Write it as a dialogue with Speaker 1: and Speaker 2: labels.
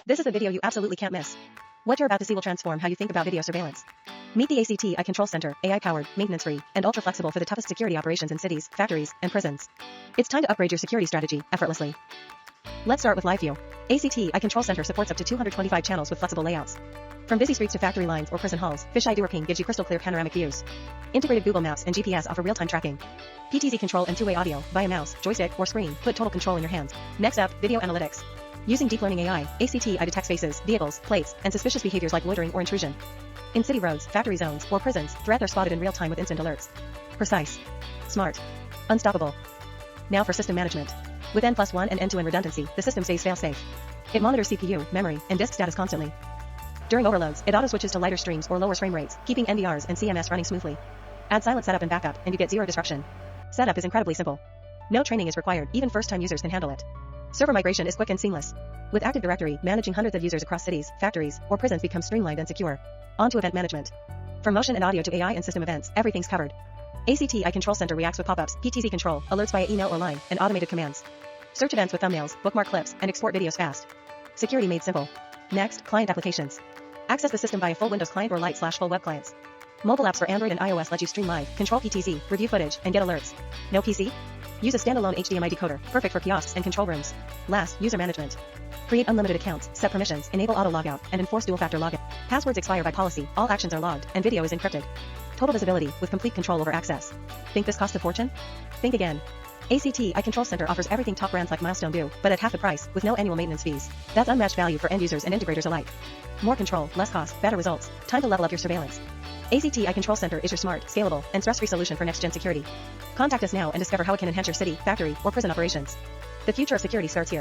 Speaker 1: This is a video you absolutely can't miss. What you're about to see will transform how you think about video surveillance. Meet the ACTi Control Center, AI-powered, maintenance-free, and ultra-flexible for the toughest security operations in cities, factories, and prisons. It's time to upgrade your security strategy effortlessly. Let's start with Live View. ACTi Control Center supports up to 225 channels with flexible layouts. From busy streets to factory lines or prison halls, Fisheye Duoping gives you crystal-clear panoramic views. Integrated Google Maps and GPS offer real-time tracking. PTZ control and two-way audio via mouse, joystick, or screen put total control in your hands. Next up, video analytics. Using deep learning AI, ACTi detects faces, vehicles, plates, and suspicious behaviors like loitering or intrusion. In city roads, factory zones, or prisons, threats are spotted in real time with instant alerts. Precise, smart, unstoppable. Now for system management. With N+1 and end-to-end redundancy, the system stays fail-safe. It monitors CPU, memory, and disk status constantly. During overloads, it auto-switches to lighter streams or lower frame rates, keeping NVRs and CMS running smoothly. Add silent setup and backup, and you get zero disruption. Setup is incredibly simple. No training is required, even first-time users can handle it. Server migration is quick and seamless. With Active Directory, managing hundreds of users across cities, factories, or prisons becomes streamlined and secure. On to event management. From motion and audio to AI and system events, everything's covered. ACTi Control Center reacts with pop-ups, PTZ control, alerts via email or line, and automated commands. Search events with thumbnails, bookmark clips, and export videos fast. Security made simple. Next, client applications. Access the system via full Windows client or light/full web clients. Mobile apps for Android and iOS let you stream live, control PTZ, review footage, and get alerts. No PC? Use a standalone HDMI decoder, perfect for kiosks and control rooms. Last, user management. Create unlimited accounts, set permissions, enable auto logout, and enforce dual-factor login. Passwords expire by policy, all actions are logged, and video is encrypted. Total visibility, with complete control over access. Think this cost a fortune? Think again. ACTi Control Center offers everything top brands like Milestone do, but at half the price, with no annual maintenance fees. That's unmatched value for end users and integrators alike. More control, less cost, better results. Time to level up your surveillance. ACTi Control Center is your smart, scalable, and stress-free solution for next-gen security. Contact us now and discover how it can enhance your city, factory, or prison operations. The future of security starts here.